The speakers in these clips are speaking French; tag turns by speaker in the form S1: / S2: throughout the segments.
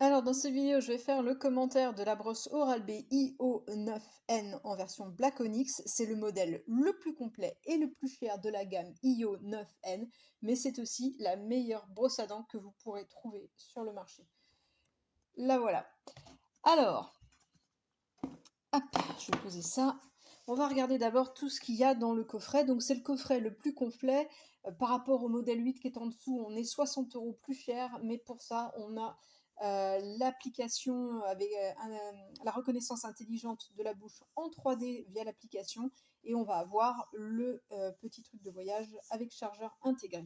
S1: Alors dans cette vidéo, je vais faire le commentaire de la brosse Oral-B IO9N en version Black Onyx. C'est le modèle le plus complet et le plus cher de la gamme IO9N, mais c'est aussi la meilleure brosse à dents que vous pourrez trouver sur le marché. La voilà. Alors, hop, je vais poser ça. On va regarder d'abord tout ce qu'il y a dans le coffret. Donc c'est le coffret le plus complet. Par rapport au modèle 8 qui est en dessous, on est 60 € plus cher, mais pour ça, on a l'application avec la reconnaissance intelligente de la bouche en 3D via l'application, et on va avoir le petit truc de voyage avec chargeur intégré.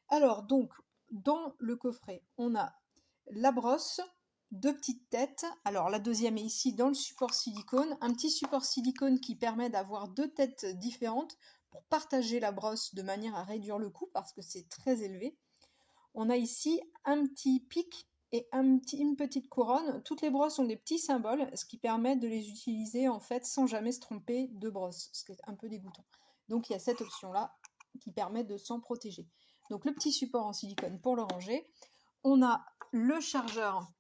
S1: Alors donc, dans le coffret, on a la brosse, deux petites têtes. Alors la deuxième est ici dans le support silicone, un petit support silicone qui permet d'avoir deux têtes différentes pour partager la brosse de manière à réduire le coût parce que c'est très élevé. On a ici un petit pic et une petite couronne. Toutes les brosses ont des petits symboles, ce qui permet de les utiliser en fait sans jamais se tromper de brosse, ce qui est un peu dégoûtant. Donc il y a cette option-là qui permet de s'en protéger. Donc le petit support en silicone pour le ranger. On a le chargeur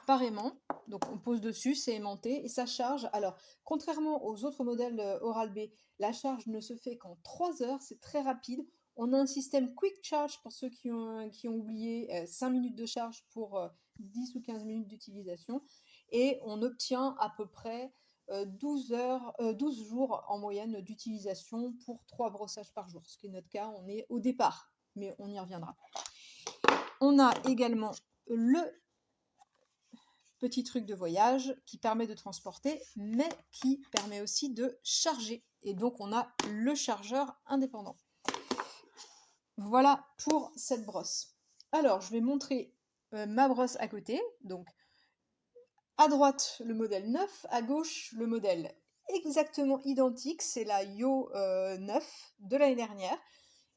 S1: par aimant. Donc on pose dessus, c'est aimanté et ça charge. Alors contrairement aux autres modèles Oral-B, la charge ne se fait qu'en 3 heures, c'est très rapide. On a un système Quick Charge pour ceux qui ont oublié 5 minutes de charge pour 10 ou 15 minutes d'utilisation. Et on obtient à peu près 12 jours en moyenne d'utilisation pour 3 brossages par jour. Ce qui est notre cas, on est au départ, mais on y reviendra. On a également le petit truc de voyage qui permet de transporter, mais qui permet aussi de charger. Et donc on a le chargeur indépendant. Voilà pour cette brosse. Alors je vais montrer ma brosse à côté. Donc à droite le modèle 9, à gauche le modèle exactement identique, c'est la Yo 9 de l'année dernière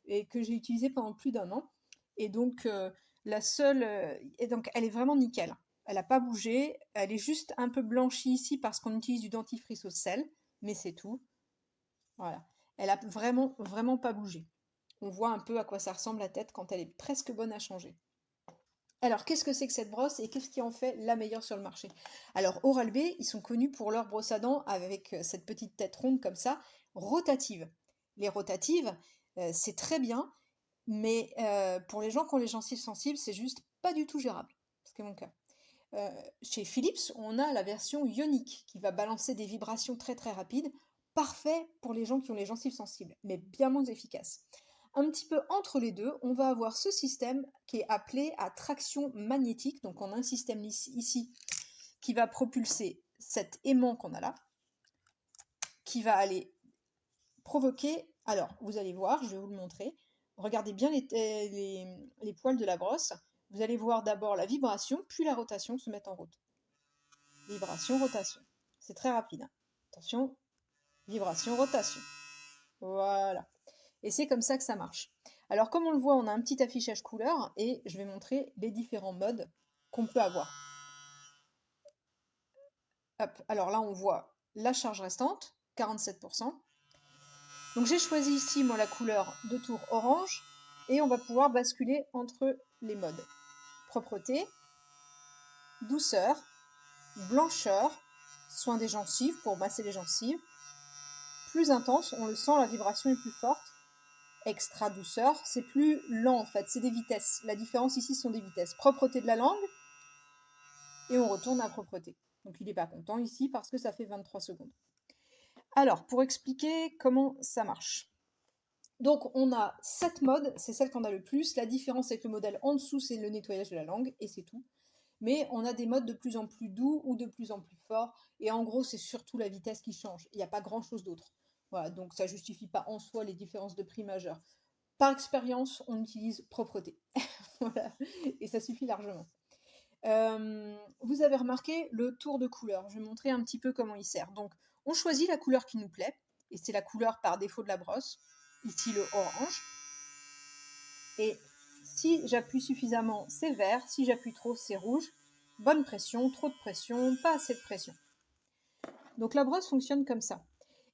S1: et que j'ai utilisé pendant plus d'1 an. Et donc la seule, et donc elle est vraiment nickel. Elle n'a pas bougé, elle est juste un peu blanchie ici parce qu'on utilise du dentifrice au sel, mais c'est tout. Voilà, elle a vraiment vraiment pas bougé. On voit un peu à quoi ça ressemble la tête quand elle est presque bonne à changer. Alors, qu'est-ce que c'est que cette brosse et qu'est-ce qui en fait la meilleure sur le marché? Alors, Oral-B, ils sont connus pour leur brosse à dents avec cette petite tête ronde comme ça, rotative. Les rotatives, c'est très bien, mais pour les gens qui ont les gencives sensibles, c'est juste pas du tout gérable, ce qui est mon cas. Chez Philips, on a la version ionique qui va balancer des vibrations très très rapides, parfait pour les gens qui ont les gencives sensibles, mais bien moins efficace. Un petit peu entre les deux, on va avoir ce système qui est appelé à traction magnétique. Donc on a un système ici qui va propulser cet aimant qu'on a là, qui va aller provoquer, alors vous allez voir, je vais vous le montrer, regardez bien les poils de la brosse, vous allez voir d'abord la vibration, puis la rotation se mettre en route. Vibration, rotation. C'est très rapide. Attention, vibration, rotation. Voilà. Et c'est comme ça que ça marche. Alors comme on le voit, on a un petit affichage couleur et je vais montrer les différents modes qu'on peut avoir. Hop. Alors là, on voit la charge restante, 47%. Donc j'ai choisi ici, moi, la couleur de tour orange et on va pouvoir basculer entre les modes. Propreté, douceur, blancheur, soin des gencives pour masser les gencives. Plus intense, on le sent, la vibration est plus forte. Extra douceur, c'est plus lent en fait, c'est des vitesses. La différence ici sont des vitesses. Propreté de la langue, et on retourne à propreté. Donc il n'est pas content ici parce que ça fait 23 secondes. Alors, pour expliquer comment ça marche. Donc on a 7 modes, c'est celle qu'on a le plus. La différence avec le modèle en dessous, c'est le nettoyage de la langue, et c'est tout. Mais on a des modes de plus en plus doux ou de plus en plus forts, et en gros, c'est surtout la vitesse qui change. Il n'y a pas grand-chose d'autre. Voilà, donc ça ne justifie pas en soi les différences de prix majeures. Par expérience, on utilise propreté. Voilà, et ça suffit largement. Vous avez remarqué le tour de couleur. Je vais montrer un petit peu comment il sert. Donc, on choisit la couleur qui nous plaît, et c'est la couleur par défaut de la brosse. Ici, le orange. Et si j'appuie suffisamment, c'est vert. Si j'appuie trop, c'est rouge. Bonne pression, trop de pression, pas assez de pression. Donc la brosse fonctionne comme ça.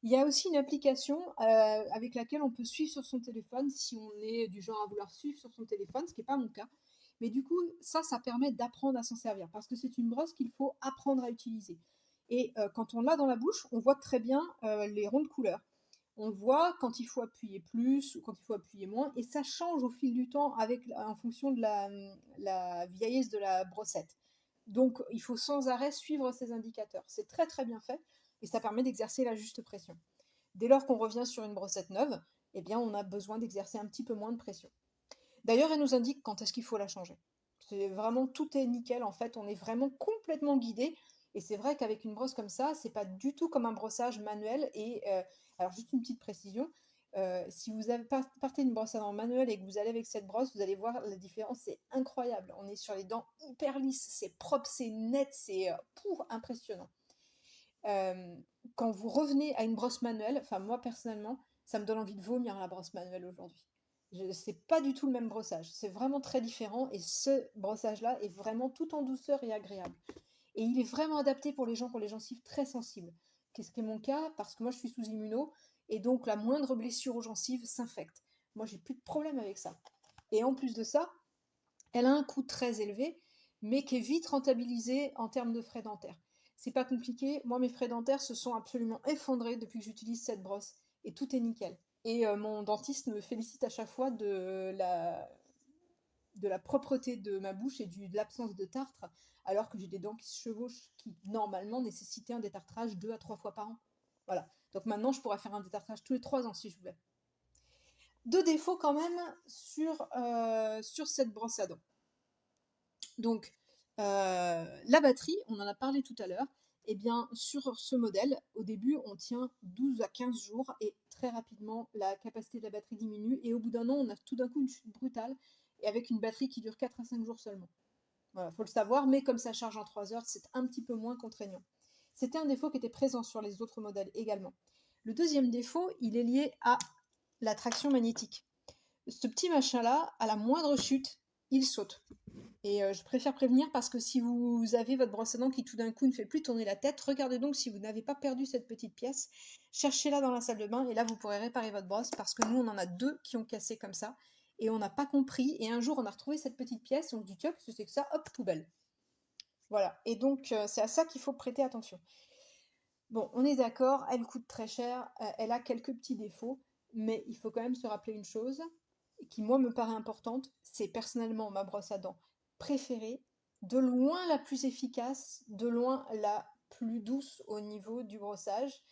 S1: Il y a aussi une application avec laquelle on peut suivre sur son téléphone si on est du genre à vouloir suivre sur son téléphone, ce qui n'est pas mon cas. Mais du coup, ça permet d'apprendre à s'en servir parce que c'est une brosse qu'il faut apprendre à utiliser. Et quand on l'a dans la bouche, on voit très bien les ronds de couleur. On voit quand il faut appuyer plus ou quand il faut appuyer moins, et ça change au fil du temps en fonction de la vieillesse de la brossette. Donc, il faut sans arrêt suivre ces indicateurs. C'est très très bien fait et ça permet d'exercer la juste pression. Dès lors qu'on revient sur une brossette neuve, eh bien, on a besoin d'exercer un petit peu moins de pression. D'ailleurs, elle nous indique quand est-ce qu'il faut la changer. C'est vraiment, tout est nickel en fait, on est vraiment complètement guidé. Et c'est vrai qu'avec une brosse comme ça, c'est pas du tout comme un brossage manuel. Et alors, juste une petite précision, si vous partez d'une brosse à dents manuelle et que vous allez avec cette brosse, vous allez voir la différence, c'est incroyable. On est sur les dents hyper lisses, c'est propre, c'est net, c'est impressionnant. Euh, Quand vous revenez à une brosse manuelle, enfin moi personnellement, ça me donne envie de vomir la brosse manuelle aujourd'hui. C'est pas du tout le même brossage, c'est vraiment très différent et ce brossage-là est vraiment tout en douceur et agréable. Et il est vraiment adapté pour les gens qui ont les gencives très sensibles. Qu'est-ce qui est mon cas? Parce que moi je suis sous immuno et donc la moindre blessure aux gencives s'infecte. Moi j'ai plus de problème avec ça. Et en plus de ça, elle a un coût très élevé, mais qui est vite rentabilisé en termes de frais dentaires. C'est pas compliqué, moi mes frais dentaires se sont absolument effondrés depuis que j'utilise cette brosse, et tout est nickel. Et mon dentiste me félicite à chaque fois de la propreté de ma bouche et de l'absence de tartre, alors que j'ai des dents qui se chevauchent, qui normalement nécessitaient un détartrage 2 à 3 fois par an. Voilà. Donc maintenant, je pourrais faire un détartrage tous les 3 ans si je voulais. Deux défauts quand même sur cette brosse à dents. Donc, la batterie, on en a parlé tout à l'heure. Eh bien, sur ce modèle, au début, on tient 12 à 15 jours et très rapidement, la capacité de la batterie diminue. Et au bout d'un an, on a tout d'un coup une chute brutale et avec une batterie qui dure 4 à 5 jours seulement. Voilà, faut le savoir, mais comme ça charge en 3 heures, c'est un petit peu moins contraignant. C'était un défaut qui était présent sur les autres modèles également. Le deuxième défaut, il est lié à la traction magnétique. Ce petit machin-là, à la moindre chute, il saute. Et je préfère prévenir parce que si vous avez votre brosse à dents qui tout d'un coup ne fait plus tourner la tête, regardez donc si vous n'avez pas perdu cette petite pièce, cherchez-la dans la salle de bain et là vous pourrez réparer votre brosse parce que nous on en a deux qui ont cassé comme ça et on n'a pas compris et un jour on a retrouvé cette petite pièce, on se dit tiens qu'est-ce que c'est que ça, hop poubelle. Voilà, et donc c'est à ça qu'il faut prêter attention. Bon, on est d'accord, elle coûte très cher, elle a quelques petits défauts, mais il faut quand même se rappeler une chose qui, moi, me paraît importante, c'est personnellement ma brosse à dents préférée, de loin la plus efficace, de loin la plus douce au niveau du brossage.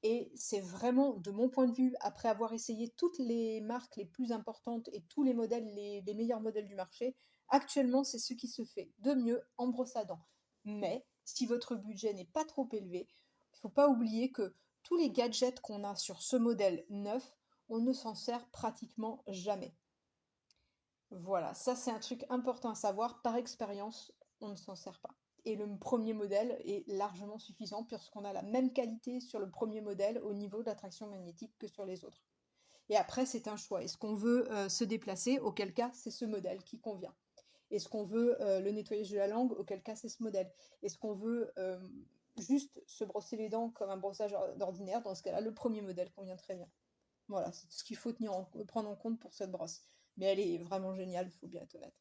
S1: Et c'est vraiment, de mon point de vue, après avoir essayé toutes les marques les plus importantes et tous les modèles, les meilleurs modèles du marché, actuellement, c'est ce qui se fait de mieux en brosse à dents. Mais si votre budget n'est pas trop élevé, il ne faut pas oublier que tous les gadgets qu'on a sur ce modèle neuf, on ne s'en sert pratiquement jamais. Voilà, ça c'est un truc important à savoir. Par expérience, on ne s'en sert pas. Et le premier modèle est largement suffisant puisqu'on a la même qualité sur le premier modèle au niveau de l'attraction magnétique que sur les autres. Et après, c'est un choix. Est-ce qu'on veut se déplacer? Auquel cas, c'est ce modèle qui convient. Est-ce qu'on veut le nettoyage de la langue? Auquel cas, c'est ce modèle. Est-ce qu'on veut juste se brosser les dents comme un brossage d'ordinaire? Dans ce cas-là, le premier modèle convient très bien. Voilà, c'est ce qu'il faut prendre en compte pour cette brosse. Mais elle est vraiment géniale, il faut bien être honnête.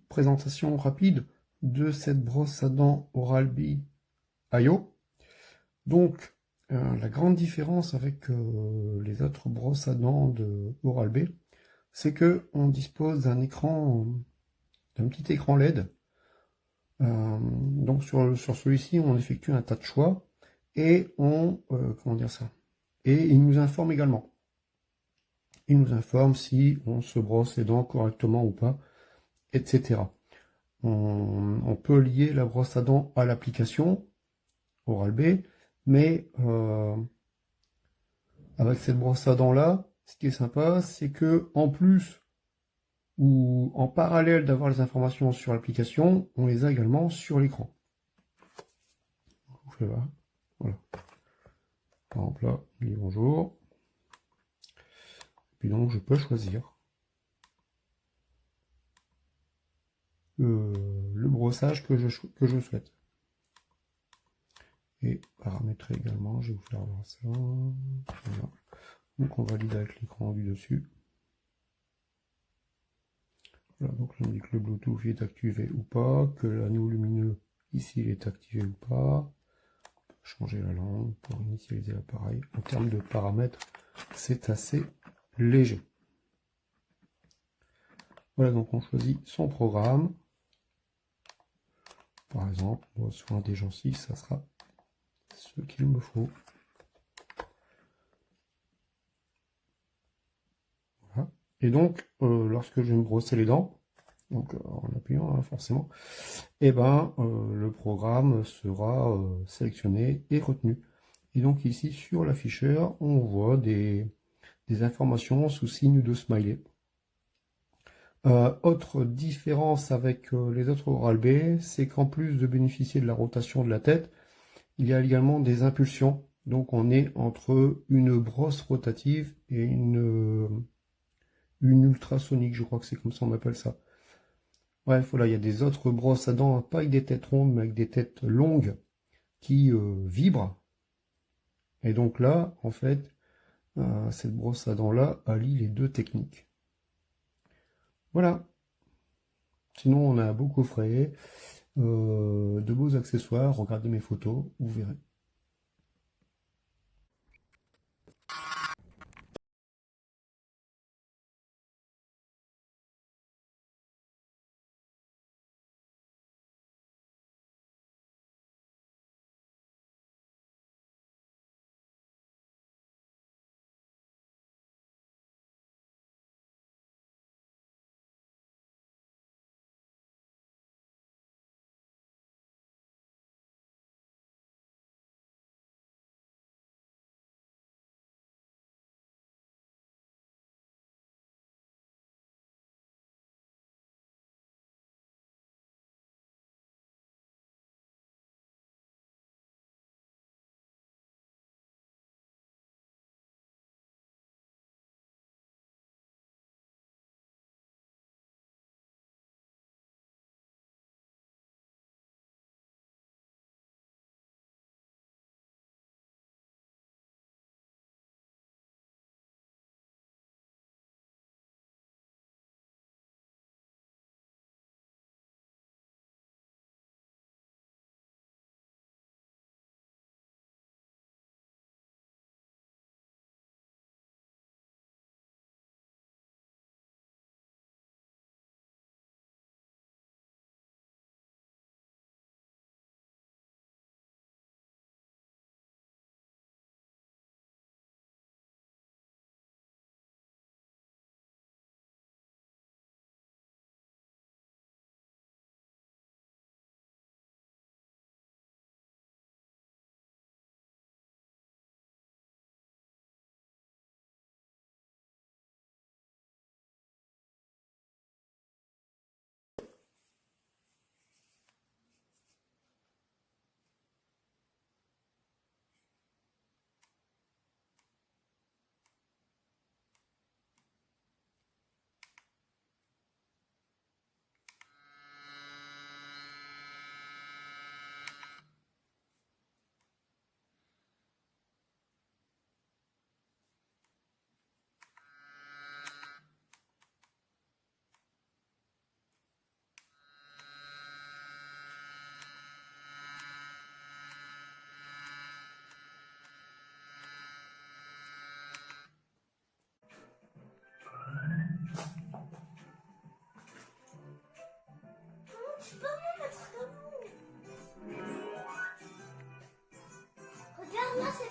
S2: présentation rapide de cette brosse à dents Oral-B IO. Donc, la grande différence avec les autres brosses à dents de Oral-B, c'est que on dispose d'un petit écran LED. Donc sur celui-ci, on effectue un tas de choix et comment dire ça? Et il nous informe également. Il nous informe si on se brosse les dents correctement ou pas, etc. On peut lier la brosse à dents à l'application Oral-B, mais avec cette brosse à dents là, ce qui est sympa, c'est que en plus ou en parallèle d'avoir les informations sur l'application, on les a également sur l'écran. Je vous fais voir. Voilà. Par exemple là, on dit bonjour. Puis donc je peux choisir le brossage que je souhaite. Et paramétrer également, je vais vous faire voir ça. Voilà. Donc on valide avec l'écran du dessus. Voilà, donc là on dit que le Bluetooth est activé ou pas, que l'anneau lumineux ici il est activé ou pas. On peut changer la langue pour initialiser l'appareil. En termes de paramètres, c'est assez léger. Voilà, donc on choisit son programme. Par exemple, moi, soin des gencives, ça sera ce qu'il me faut. Voilà. Et donc, lorsque je vais me brosser les dents, donc en appuyant hein, forcément, et ben le programme sera sélectionné et retenu. Et donc ici sur l'afficheur, on voit des informations sous signe de smiley. Autre différence avec les autres Oral-B, c'est qu'en plus de bénéficier de la rotation de la tête, il y a également des impulsions. Donc on est entre une brosse rotative et une ultrasonique, je crois que c'est comme ça on appelle ça. Bref, voilà, il y a des autres brosses à dents, pas avec des têtes rondes, mais avec des têtes longues qui vibrent. Et donc là, en fait, cette brosse à dents-là allie les deux techniques. Voilà. Sinon, on a beau coffret, de beaux accessoires. Regardez mes photos, vous verrez.
S3: moi, c'est